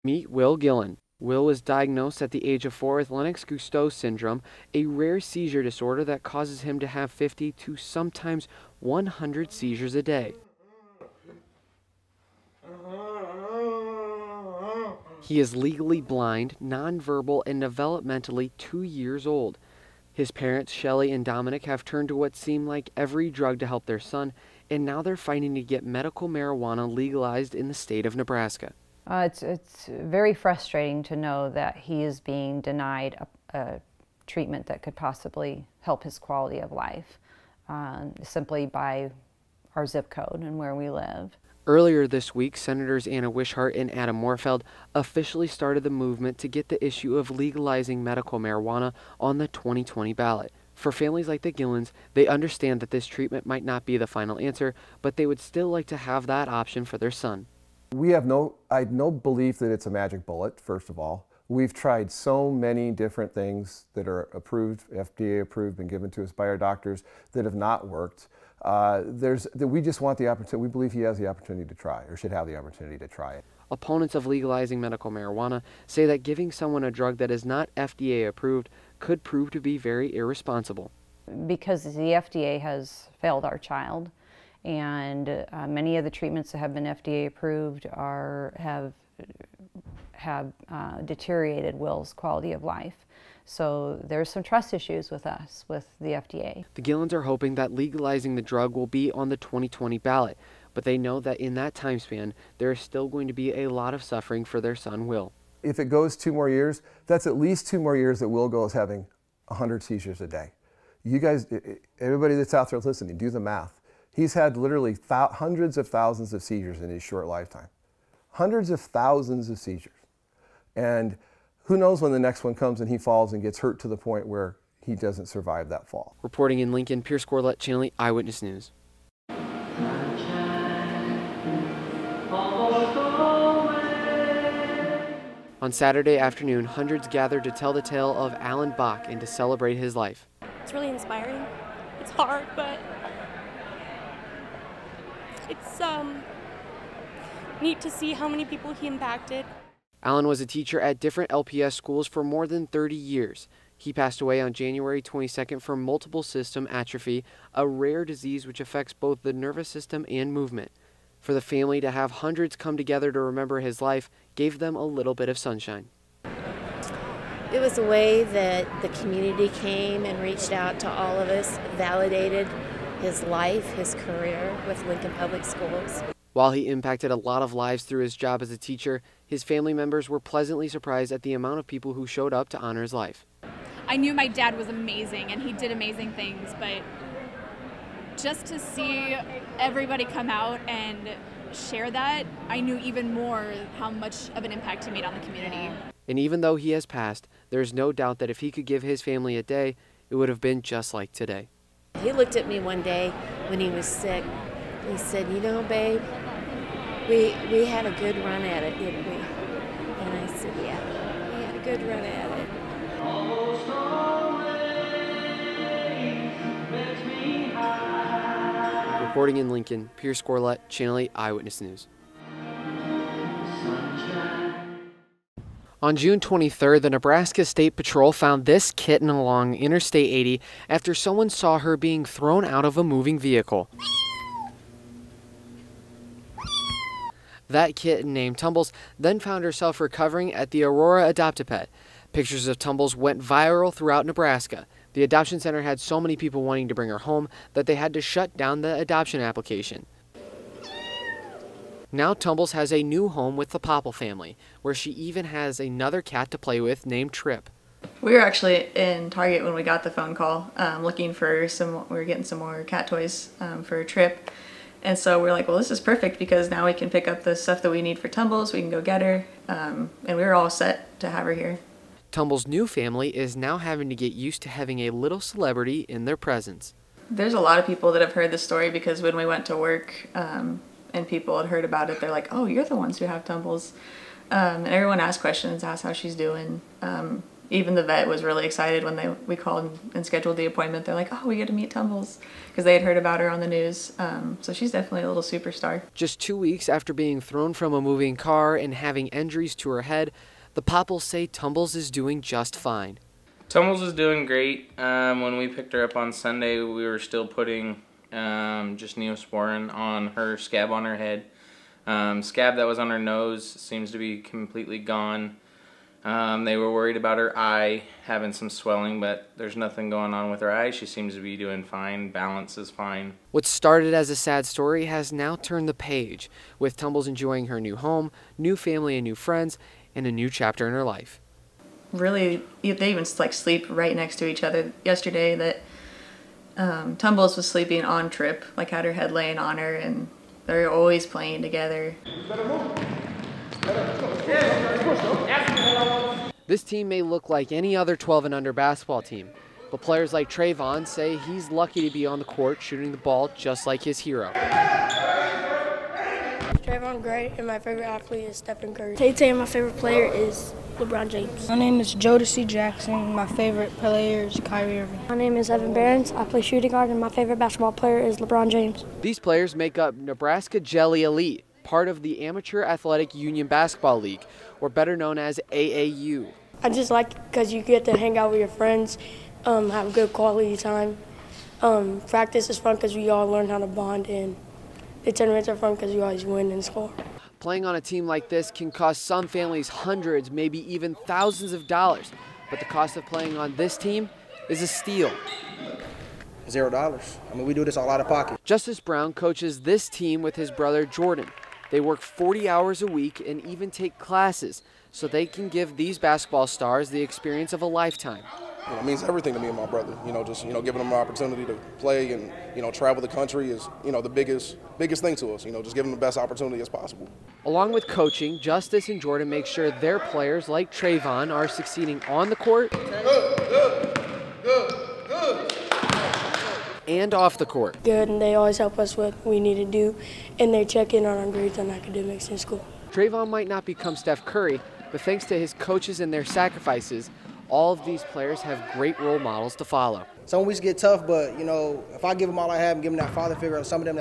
Meet Will Gillen. Will was diagnosed at the age of 4 with Lennox-Gastaut syndrome, a rare seizure disorder that causes him to have 50 to sometimes 100 seizures a day. He is legally blind, nonverbal, and developmentally 2 years old. His parents, Shelley and Dominic, have turned to what seemed like every drug to help their son, and now they're fighting to get medical marijuana legalized in the state of Nebraska. It's very frustrating to know that he is being denied a treatment that could possibly help his quality of life simply by our zip code and where we live. Earlier this week, Senators Anna Wishart and Adam Morfeld officially started the movement to get the issue of legalizing medical marijuana on the 2020 ballot. For families like the Gillens, they understand that this treatment might not be the final answer, but they would still like to have that option for their son. I have no belief that it's a magic bullet, first of all. We've tried so many different things that are approved, FDA approved, and given to us by our doctors that have not worked. We just want the opportunity. We believe he has the opportunity to try, or should have the opportunity to try it. Opponents of legalizing medical marijuana say that giving someone a drug that is not FDA approved could prove to be very irresponsible. Because the FDA has failed our child, and many of the treatments that have been FDA approved have deteriorated Will's quality of life. So there's some trust issues with us, with the FDA. The Gillens are hoping that legalizing the drug will be on the 2020 ballot, but they know that in that time span, there is still going to be a lot of suffering for their son, Will. If it goes 2 more years, that's at least 2 more years that Will goes having 100 seizures a day. You guys, everybody that's out there listening, do the math. He's had literally hundreds of thousands of seizures in his short lifetime. Hundreds of thousands of seizures. And who knows when the next one comes and he falls and gets hurt to the point where he doesn't survive that fall. Reporting in Lincoln, Pierce Georlett, Channel 8 Eyewitness News. On Saturday afternoon, hundreds gathered to tell the tale of Alan Bach and to celebrate his life. It's really inspiring. It's hard, but it's neat to see how many people he impacted. Alan was a teacher at different LPS schools for more than 30 years. He passed away on January 22nd from multiple system atrophy, a rare disease which affects both the nervous system and movement. For the family to have hundreds come together to remember his life gave them a little bit of sunshine. It was a way that the community came and reached out to all of us, validated his life, his career with Lincoln Public Schools. While he impacted a lot of lives through his job as a teacher, his family members were pleasantly surprised at the amount of people who showed up to honor his life. I knew my dad was amazing and he did amazing things, but just to see everybody come out and share that, I knew even more how much of an impact he made on the community. And even though he has passed, there's no doubt that if he could give his family a day, it would have been just like today. He looked at me one day when he was sick. He said, "You know, babe, we had a good run at it, didn't we?" And I said, "Yeah, we had a good run at it." Reporting in Lincoln, Pierce Georlett, Channel 8 Eyewitness News. On June 23rd, the Nebraska State Patrol found this kitten along Interstate 80 after someone saw her being thrown out of a moving vehicle. That kitten, named Tumbles, then found herself recovering at the Aurora Adopt-A-Pet. Pictures of Tumbles went viral throughout Nebraska. The adoption center had so many people wanting to bring her home that they had to shut down the adoption application. Now Tumbles has a new home with the Popple family, where she even has another cat to play with named Trip. We were actually in Target when we got the phone call, looking for we were getting some more cat toys for Trip. And so we're like, well, this is perfect because now we can pick up the stuff that we need for Tumbles, we can go get her, and we were all set to have her here. Tumbles' new family is now having to get used to having a little celebrity in their presence. There's a lot of people that have heard the story because when we went to work and people had heard about it, they're like, "Oh, you're the ones who have Tumbles." And everyone asked questions, asked how she's doing. Even the vet was really excited when we called and scheduled the appointment. They're like, oh, we get to meet Tumbles, because they had heard about her on the news. So she's definitely a little superstar. Just 2 weeks after being thrown from a moving car and having injuries to her head, the Popples say Tumbles is doing just fine. Tumbles is doing great. When we picked her up on Sunday, we were still putting just Neosporin on her scab on her head. Scab that was on her nose seems to be completely gone. They were worried about her eye having some swelling, but there's nothing going on with her eye. She seems to be doing fine. Balance is fine. What started as a sad story has now turned the page, with Tumbles enjoying her new home, new family and new friends, and a new chapter in her life. Really, they even like sleep right next to each other. Yesterday, that Tumbles was sleeping on Trip, like had her head laying on her, and they're always playing together. This team may look like any other 12 and under basketball team, but players like Trayvon say he's lucky to be on the court shooting the ball just like his hero. Trayvon great, and my favorite athlete is Stephen Curry. Tay-Tay, my favorite player is LeBron James. My name is Jodeci Jackson. My favorite player is Kyrie Irving. My name is Evan Behrens. I play shooting guard, and my favorite basketball player is LeBron James. These players make up Nebraska Jelly Elite, part of the Amateur Athletic Union Basketball League, or better known as AAU. I just like it because you get to hang out with your friends, have good quality time. Practice is fun because we all learn how to bond, and the tournaments are fun because you always win and score. Playing on a team like this can cost some families hundreds, maybe even thousands of dollars, but the cost of playing on this team is a steal. $0. I mean, we do this all out of pocket. Justice Brown coaches this team with his brother Jordan. They work 40 hours a week and even take classes so they can give these basketball stars the experience of a lifetime. It means everything to me and my brother. Just giving them an opportunity to play and travel the country is the biggest thing to us. Just giving them the best opportunity as possible. Along with coaching, Justice and Jordan make sure their players like Trayvon are succeeding on the court and off the court. Good, and they always help us with what we need to do, and they check in on our grades and academics in school. Trayvon might not become Steph Curry, but thanks to his coaches and their sacrifices, all of these players have great role models to follow. Some weeks get tough, but if I give them all I have and give them that father figure, some of them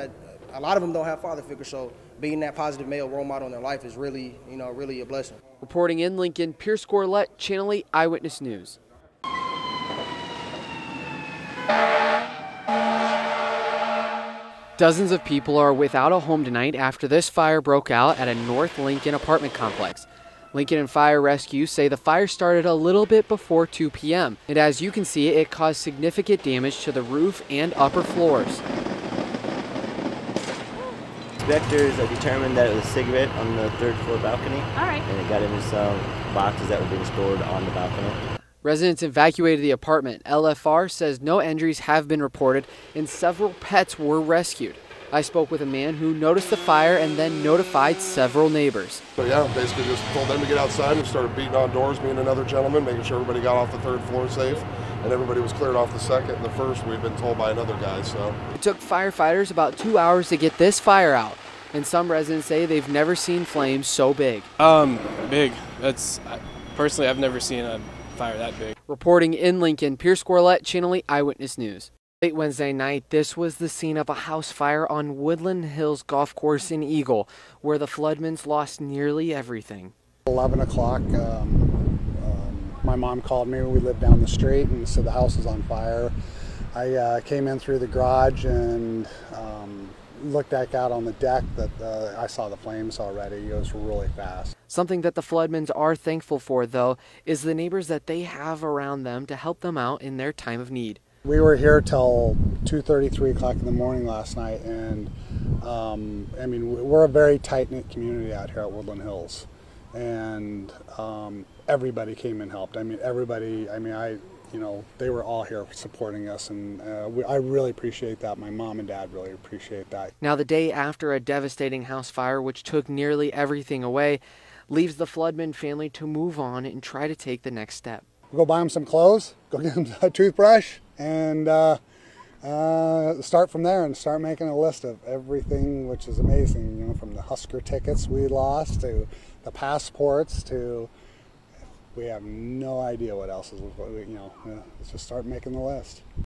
a lot of them don't have father figures, so being that positive male role model in their life is really, really a blessing. Reporting in Lincoln, Pierce Georlett, Channel 8 Eyewitness News. Dozens of people are without a home tonight after this fire broke out at a North Lincoln apartment complex. Lincoln and Fire Rescue say the fire started a little bit before 2 p.m. and as you can see, it caused significant damage to the roof and upper floors. Inspectors determined that it was a cigarette on the third floor balcony. All right. And it got into some boxes that were being stored on the balcony. Residents evacuated the apartment. LFR says no injuries have been reported and several pets were rescued. I spoke with a man who noticed the fire and then notified several neighbors. So yeah, basically just told them to get outside and started beating on doors, me and another gentleman, making sure everybody got off the third floor safe, and everybody was cleared off the second and the first. We'd been told by another guy, so. It took firefighters about 2 hours to get this fire out, and some residents say they've never seen flames so big. Big. Personally, I've never seen a fire that big. Reporting in Lincoln, Pierce Georlett, Channel 8 Eyewitness News. Late Wednesday night, this was the scene of a house fire on Woodland Hills Golf Course in Eagle, where the Floodmans lost nearly everything. 11 o'clock, my mom called me. We lived down the street and said the house was on fire. I came in through the garage and looked back out on the deck that I saw the flames already. It was really fast. Something that the Floodmans are thankful for, though, is the neighbors that they have around them to help them out in their time of need. We were here till 2:30, 3 o'clock in the morning last night, and I mean, we're a very tight-knit community out here at Woodland Hills, and everybody came and helped. I mean, everybody. I mean, they were all here supporting us, and I really appreciate that. My mom and dad really appreciate that. Now, the day after a devastating house fire, which took nearly everything away, leaves the Floodman family to move on and try to take the next step. Go buy them some clothes, go get them a toothbrush, and start from there and start making a list of everything, which is amazing, from the Husker tickets we lost to the passports to we have no idea what else is, you know, let's just start making the list.